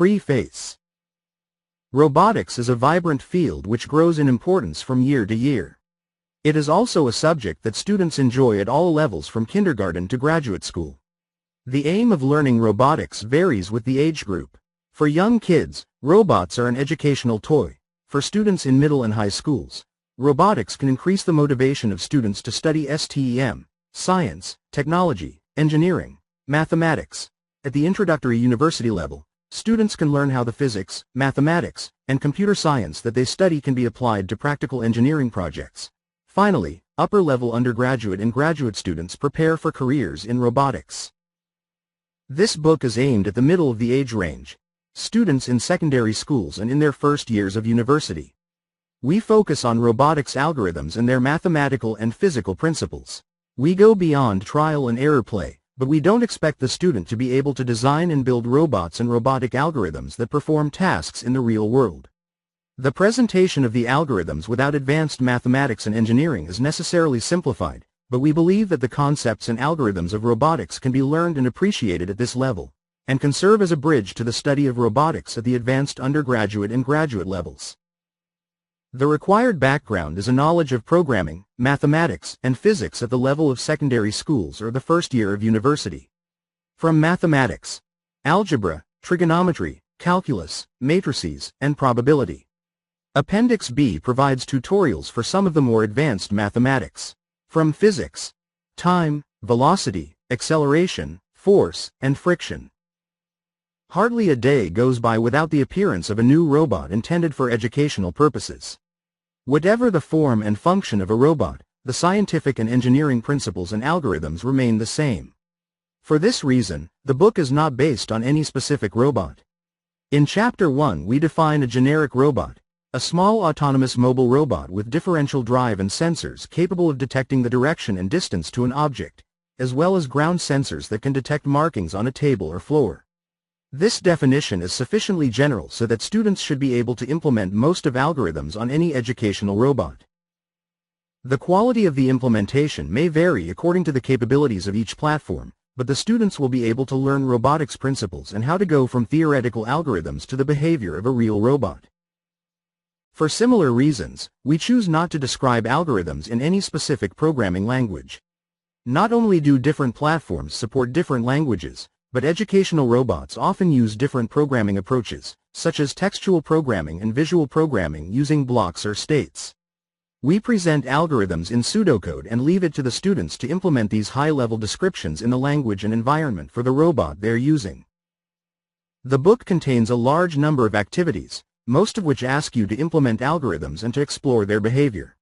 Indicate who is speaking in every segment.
Speaker 1: Preface. Robotics is a vibrant field which grows in importance from year to year. It is also a subject that students enjoy at all levels from kindergarten to graduate school. The aim of learning robotics varies with the age group. For young kids, robots are an educational toy. For students in middle and high schools, robotics can increase the motivation of students to study STEM, science, technology, engineering, mathematics. At the introductory university level, students can learn how the physics, mathematics, and computer science that they study can be applied to practical engineering projects. Finally, upper-level undergraduate and graduate students prepare for careers in robotics. This book is aimed at the middle of the age range, students in secondary schools and in their first years of university. We focus on robotics algorithms and their mathematical and physical principles. We go beyond trial and error play, but we don't expect the student to be able to design and build robots and robotic algorithms that perform tasks in the real world. The presentation of the algorithms without advanced mathematics and engineering is necessarily simplified, but we believe that the concepts and algorithms of robotics can be learned and appreciated at this level, and can serve as a bridge to the study of robotics at the advanced undergraduate and graduate levels. The required background is a knowledge of programming, mathematics, and physics at the level of secondary schools or the first year of university. From mathematics, algebra, trigonometry, calculus, matrices, and probability. Appendix B provides tutorials for some of the more advanced mathematics. From physics, time, velocity, acceleration, force, and friction. Hardly a day goes by without the appearance of a new robot intended for educational purposes. Whatever the form and function of a robot, the scientific and engineering principles and algorithms remain the same. For this reason, the book is not based on any specific robot. In Chapter 1 we define a generic robot, a small autonomous mobile robot with differential drive and sensors capable of detecting the direction and distance to an object, as well as ground sensors that can detect markings on a table or floor. This definition is sufficiently general so that students should be able to implement most of algorithms on any educational robot. The quality of the implementation may vary according to the capabilities of each platform, but the students will be able to learn robotics principles and how to go from theoretical algorithms to the behavior of a real robot. For similar reasons, we choose not to describe algorithms in any specific programming language. Not only do different platforms support different languages, but educational robots often use different programming approaches, such as textual programming and visual programming using blocks or states. We present algorithms in pseudocode and leave it to the students to implement these high-level descriptions in the language and environment for the robot they're using. The book contains a large number of activities, most of which ask you to implement algorithms and to explore their behavior.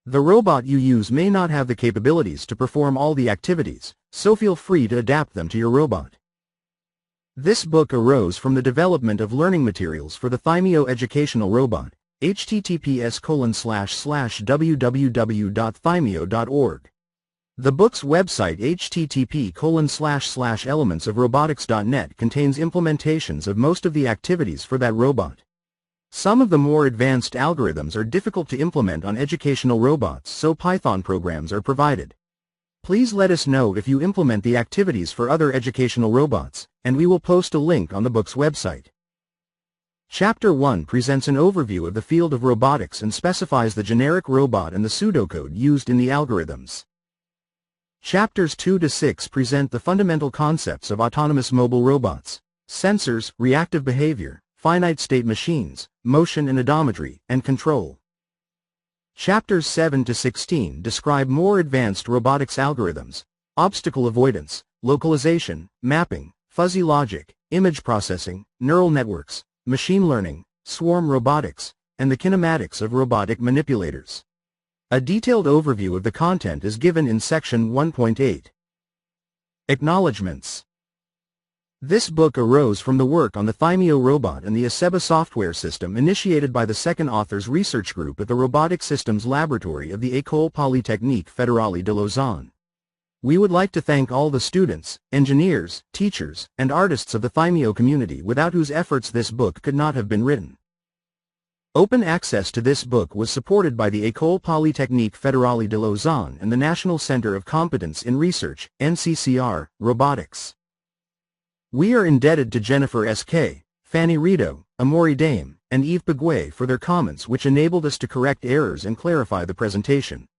Speaker 1: The robot you use may not have the capabilities to perform all the activities, so feel free to adapt them to your robot. This book arose from the development of learning materials for the Thymeo educational robot, https://www.thymeo.org. The book's website http://elementsofrobotics.net contains implementations of most of the activities for that robot. Some of the more advanced algorithms are difficult to implement on educational robots, so Python programs are provided. Please let us know if you implement the activities for other educational robots, and we will post a link on the book's website. Chapter 1 presents an overview of the field of robotics and specifies the generic robot and the pseudocode used in the algorithms. Chapters 2 to 6 present the fundamental concepts of autonomous mobile robots, sensors, reactive behavior, finite-state machines, motion and odometry, and control. Chapters 7 to 16 describe more advanced robotics algorithms, obstacle avoidance, localization, mapping, fuzzy logic, image processing, neural networks, machine learning, swarm robotics, and the kinematics of robotic manipulators. A detailed overview of the content is given in Section 1.8. Acknowledgements. This book arose from the work on the Thymeo robot and the Aceba software system initiated by the second author's research group at the Robotic Systems Laboratory of the École Polytechnique Fédérale de Lausanne. We would like to thank all the students, engineers, teachers, and artists of the Thymeo community without whose efforts this book could not have been written. Open access to this book was supported by the École Polytechnique Fédérale de Lausanne and the National Center of Competence in Research, NCCR, Robotics. We are indebted to Jennifer S.K., Fanny Rito, Amori Dame, and Yves Beguet for their comments which enabled us to correct errors and clarify the presentation.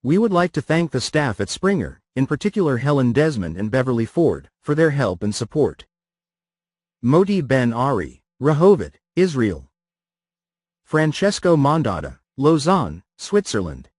Speaker 1: We would like to thank the staff at Springer, in particular Helen Desmond and Beverly Ford, for their help and support. Moti Ben Ari, Rehovot, Israel. Francesco Mondada, Lausanne, Switzerland.